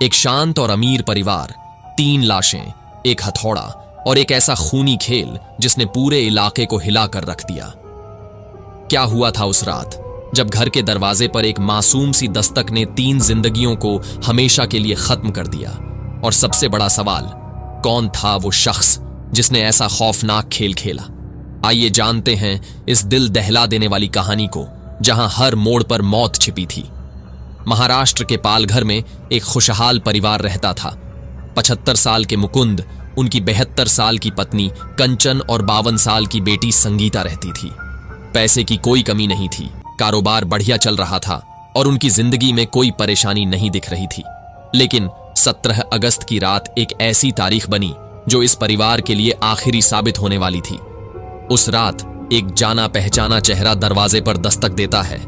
एक शांत और अमीर परिवार, 3 लाशें, एक हथौड़ा और एक ऐसा खूनी खेल जिसने पूरे इलाके को हिलाकर रख दिया। क्या हुआ था उस रात जब घर के दरवाजे पर एक मासूम सी दस्तक ने 3 जिंदगियों को हमेशा के लिए खत्म कर दिया? और सबसे बड़ा सवाल, कौन था वो शख्स जिसने ऐसा खौफनाक खेल खेला? आइए जानते हैं इस दिल दहला देने वाली कहानी को, जहां हर मोड़ पर मौत छिपी थी। महाराष्ट्र के पालघर में एक खुशहाल परिवार रहता था। 75 साल के मुकुंद, उनकी 72 साल की पत्नी कंचन और 52 साल की बेटी संगीता रहती थी। पैसे की कोई कमी नहीं थी, कारोबार बढ़िया चल रहा था और उनकी जिंदगी में कोई परेशानी नहीं दिख रही थी। लेकिन 17 अगस्त की रात एक ऐसी तारीख बनी जो इस परिवार के लिए आखिरी साबित होने वाली थी। उस रात एक जाना पहचाना चेहरा दरवाजे पर दस्तक देता है।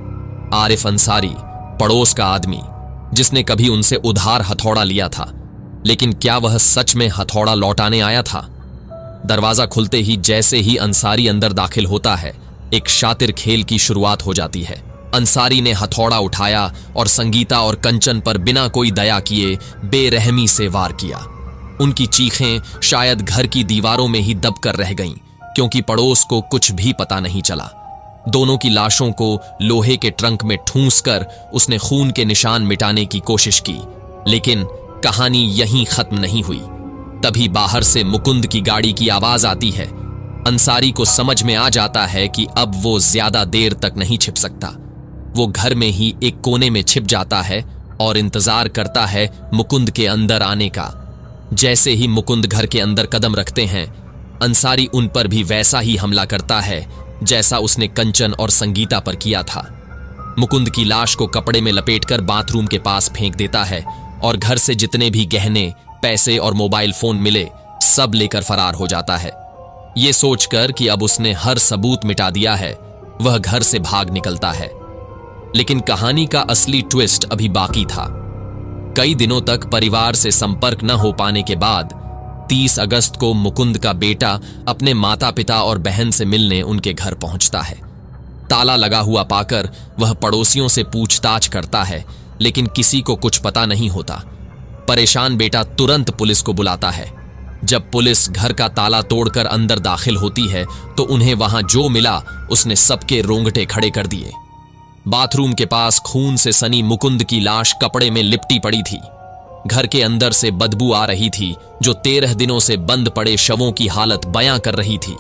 आरिफ अंसारी, पड़ोस का आदमी, जिसने कभी उनसे उधार हथौड़ा लिया था। लेकिन क्या वह सच में हथौड़ा लौटाने आया था? दरवाजा खुलते ही जैसे ही अंसारी अंदर दाखिल होता है, एक शातिर खेल की शुरुआत हो जाती है। अंसारी ने हथौड़ा उठाया और संगीता और कंचन पर बिना कोई दया किए बेरहमी से वार किया। उनकी चीखें शायद घर की दीवारों में ही दबकर रह गईं, क्योंकि पड़ोस को कुछ भी पता नहीं चला। दोनों की लाशों को लोहे के ट्रंक में ठूंसकर उसने खून के निशान मिटाने की कोशिश की। लेकिन कहानी यहीं खत्म नहीं हुई। तभी बाहर से मुकुंद की गाड़ी की आवाज आती है। अंसारी को समझ में आ जाता है कि अब वो ज्यादा देर तक नहीं छिप सकता। वो घर में ही एक कोने में छिप जाता है और इंतजार करता है मुकुंद के अंदर आने का। जैसे ही मुकुंद घर के अंदर कदम रखते हैं, अंसारी उन पर भी वैसा ही हमला करता है जैसा उसने कंचन और संगीता पर किया था। मुकुंद की लाश को कपड़े में लपेटकर बाथरूम के पास फेंक देता है और घर से जितने भी गहने, पैसे और मोबाइल फोन मिले, सब लेकर फरार हो जाता है। ये सोचकर कि अब उसने हर सबूत मिटा दिया है, वह घर से भाग निकलता है। लेकिन कहानी का असली ट्विस्ट अभी बाकी था। कई दिनों तक परिवार से संपर्क न हो पाने के बाद 30 अगस्त को मुकुंद का बेटा अपने माता पिता और बहन से मिलने उनके घर पहुंचता है। ताला लगा हुआ पाकर वह पड़ोसियों से पूछताछ करता है, लेकिन किसी को कुछ पता नहीं होता। परेशान बेटा तुरंत पुलिस को बुलाता है। जब पुलिस घर का ताला तोड़कर अंदर दाखिल होती है तो उन्हें वहां जो मिला उसने सबके रोंगटे खड़े कर दिए। बाथरूम के पास खून से सनी मुकुंद की लाश कपड़े में लिपटी पड़ी थी। घर के अंदर से बदबू आ रही थी जो 13 दिनों से बंद पड़े शवों की हालत बयां कर रही थी।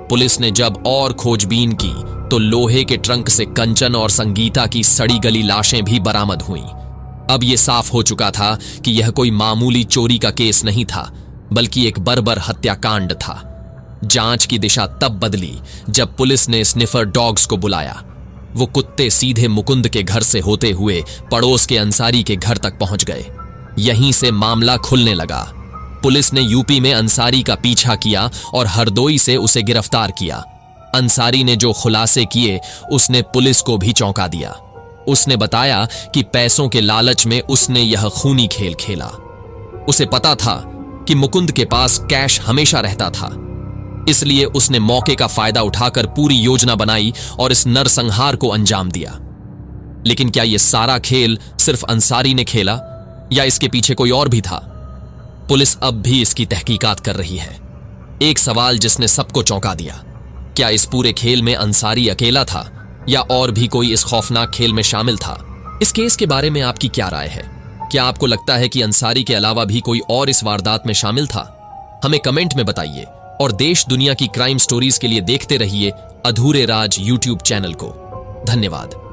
पुलिस ने जब और खोजबीन की तो लोहे के ट्रंक से कंचन और संगीता की सड़ी गली लाशें भी बरामद हुईं। अब यह साफ हो चुका था कि यह कोई मामूली चोरी का केस नहीं था, बल्कि एक बर्बर हत्याकांड था। जांच की दिशा तब बदली जब पुलिस ने स्निफर डॉग्स को बुलाया। वो कुत्ते सीधे मुकुंद के घर से होते हुए पड़ोस के अंसारी के घर तक पहुंच गए। यहीं से मामला खुलने लगा। पुलिस ने यूपी में अंसारी का पीछा किया और हरदोई से उसे गिरफ्तार किया। अंसारी ने जो खुलासे किए उसने पुलिस को भी चौंका दिया। उसने बताया कि पैसों के लालच में उसने यह खूनी खेल खेला। उसे पता था कि मुकुंद के पास कैश हमेशा रहता था, इसलिए उसने मौके का फायदा उठाकर पूरी योजना बनाई और इस नरसंहार को अंजाम दिया। लेकिन क्या यह सारा खेल सिर्फ अंसारी ने खेला या इसके पीछे कोई और भी था? पुलिस अब भी इसकी तहकीकात कर रही है। एक सवाल जिसने सबको चौंका दिया, क्या इस पूरे खेल में अंसारी अकेला था या और भी कोई इस खौफनाक खेल में शामिल था? इस केस के बारे में आपकी क्या राय है? क्या आपको लगता है कि अंसारी के अलावा भी कोई और इस वारदात में शामिल था? हमें कमेंट में बताइए और देश दुनिया की क्राइम स्टोरीज के लिए देखते रहिए अधूरे राज यूट्यूब चैनल को। धन्यवाद।